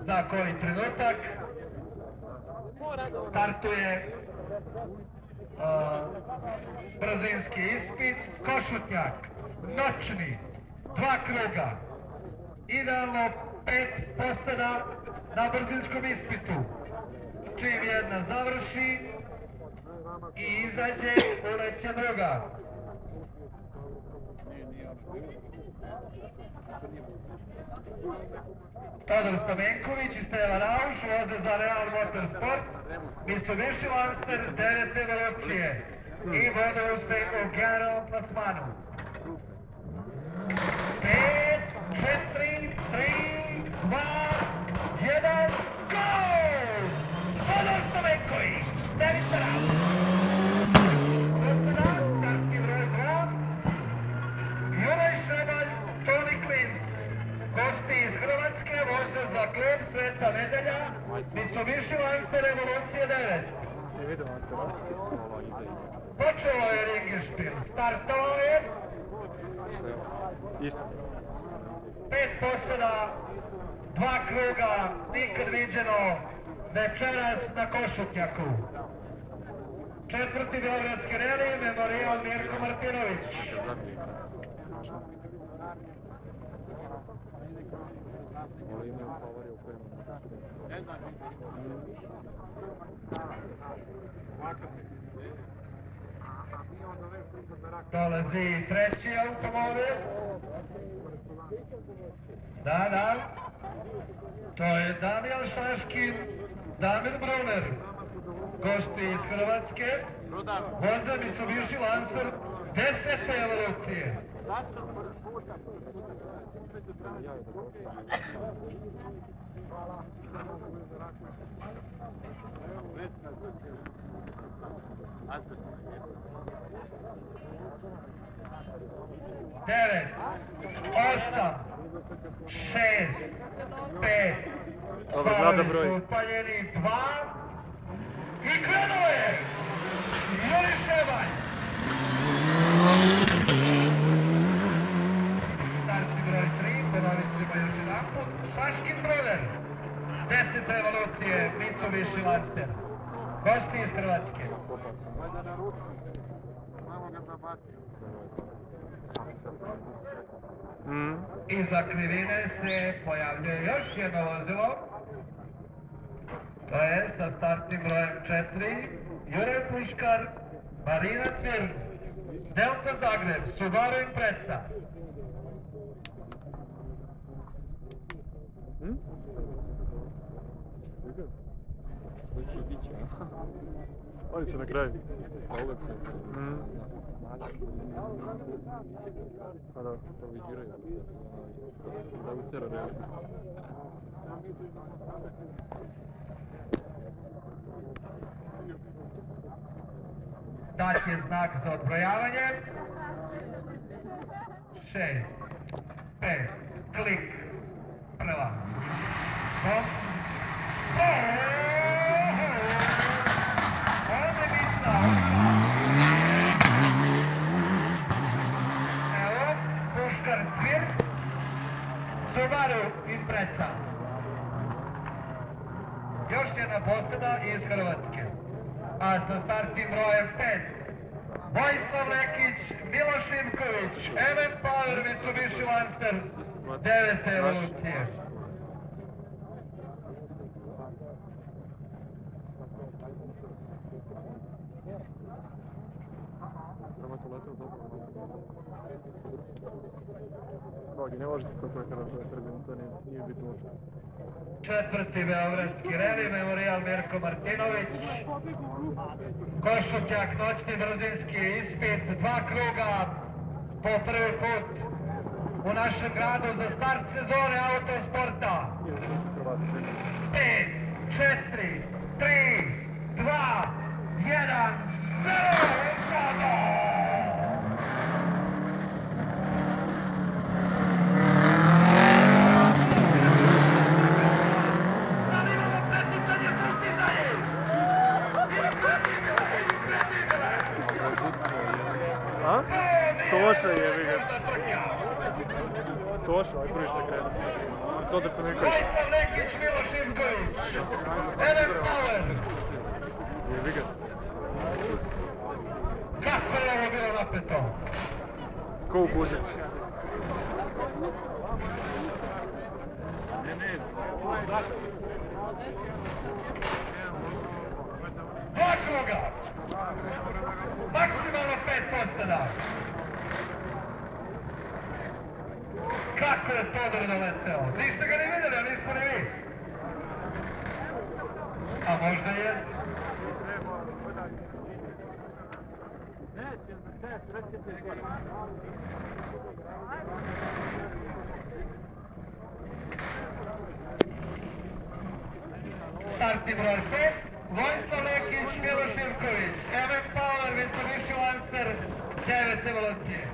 za koji trenutak startuje brzinski ispit, Košutnjak, noćni, 2 kruga, idealno 5 posada na brzinskom ispitu. Čim jedna završi i izađe, uleće druga. Todor Stamenković i Stela Rauš voze za Real Motorsport, Mitsubishi Lancer 9. evolucije i vodu se u generalnom plasmanu. 5, 4, 3, 2, 1, gol! Todor Stamenković, Stevica Rauš. Posada, startni broj 2, Juraj Šebalj, Toni Klinc. Gosti iz Hrvatske voze za klub Sveta Nedelja, Mitsubishi Lancer evolucije 9. Počelo je ringišpil, startovao je 5 posada, 2 kruga, nikad viđeno večeras na Košutnjaku. 4. beogradski reli, memorijal Mirko Martinović. Dolazi treći automobil. Da. To je Daniel Šaškin, Damir Brunner. Gosti iz Hrvatske voze Mitsubishi Lancer 10. evolucije. Devet, 8, 6, 5, farovi su upaljeni, 2 i krenuo je! Juri Šebalj! Startni broj 3, ponovit ćemo još jedan put, Šaškin Brunner, 10. evolucije Mitsubishi Lancer. Gosti iz Hrvatske. Iza krivine se pojavljuje još jedno vozilo. To je sa startnim brojem 4 Jure Puškar, Marina Cvirn, Delta Zagreb, Subaru Impreza. Oni su na kraju. Pa da, proviziraju. Da usera reali. Dat je znak za odbrojavanje. 6, 5, klik, prva. Evo, Puškar Cvirn, Subaru Impreza. Još jedna posada iz Hrvatske. A sa startnim brojem 5, Vojislav Lekić, Miloš Ivković, MM Power Mitsubishi Lancer, 9. evolucije. Ne može se to kada to je Srbija, to nije bitno uopšte. 4. beogradski reli, memorijal Mirko Martinović. Košutnjak, noćni brzinski ispit, 2 kruga po prvi put u našem gradu za start sezone autosporta. 5, 4, 3, 2, 1, 0, Точно je, vidim. došao, aj prvi što je krenuo. Todor Staniković. Vojislav Nekić, Miloš Ivković, Eren Power. Kako je ovo bilo napeto? Ko u guzici. Dva kruga. Maksimalno 5 posada. Kako je Todor naleteo? Niste ga ni vidjeli, a nismo ni vi. A možda je. Startni broj 5, Vojislav Nekić, Miloš Ivković, Eren Power, Mitsubishi Lancer, 9 evolucije.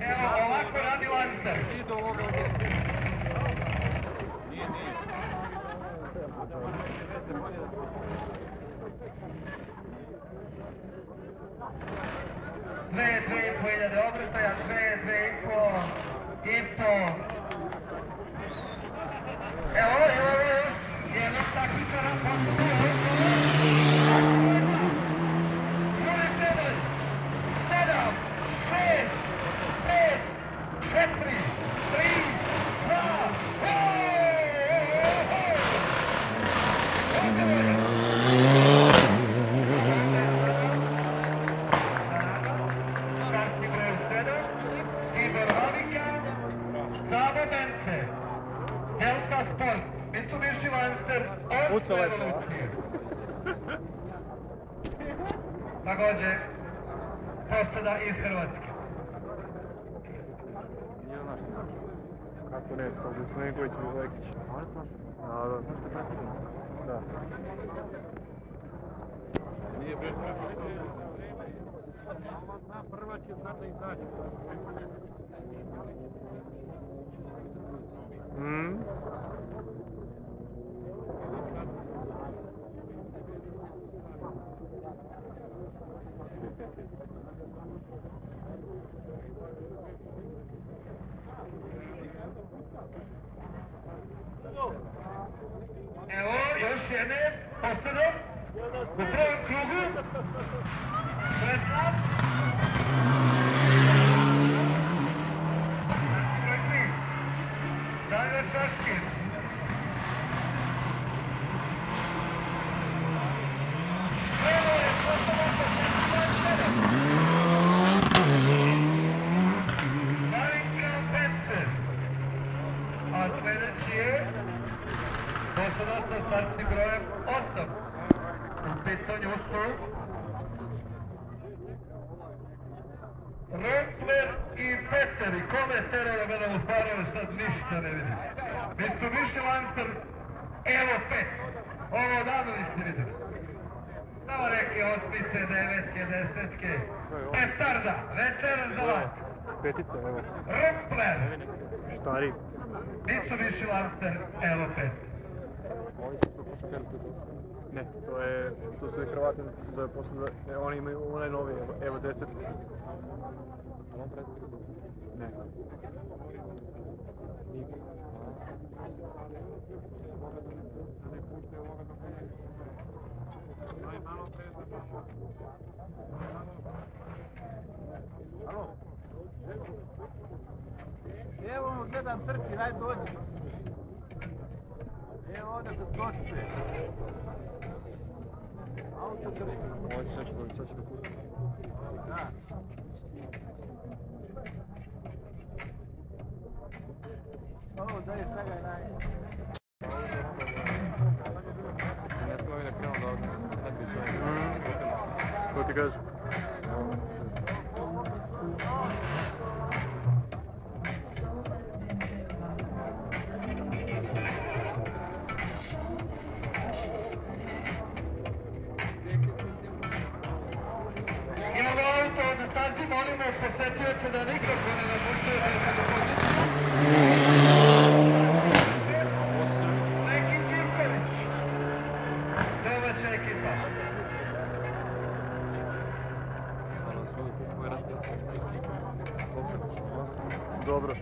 Evo, ovako radi Lancer. Dve i po hiljade obrtaja, dve i po. Evo još jednog takmičara, posebno Juri Šedelj, 7, 6, 5, 4, 3, 2, startni broj 7, Igor Valika, Savo Bence, Delta Sport, Mitsubishi Lancer, 8 evolucije. Također, posada iz Hrvatske. Kako ne, Todor Staniković i Lekić. Da. Nije bre prva će sad da izađe. Evo, još jedne posade u prvom krugu. Sretna. Damir Šaškin. Evo je posada sa startni broj 7. Marinka Bencen. A sljedeći je posada sa startnim brojem 8. U pitanju su Rumpler i Peter. I kome tera da mene u farove sad ništa ne vidim. Mitsubishi Lancer, evo 5. Ovo odavno niste vidjeli. Samo neke osmice, devetke, desetke. Petarda, večera za vas. Petica, evo. Rumpler. Stari. Mitsubishi Lancer, evo 5. Oni su što pošao Heltu došli. Ne, to su i Hrvati, se zove posle, oni imaju onaj novi, evo 10. A on predstavlja došli? Ne. Niko. Alo? Evo gledam trki, daj dođi. Evo ovdje kod Košice. Auto trki. Ovo će doći, sad će ga pustiti. Da. Ovo daj svega naj. Ne smo ovdje krenuo da ovdje. Ko ti kaže? Imamo auto na stazi, molimo posetioce da nikako ne napuštaju bezbednu poziciju. Lekić Ivković, domaća ekipa. Ali su uvijek koji raspred. Dobro.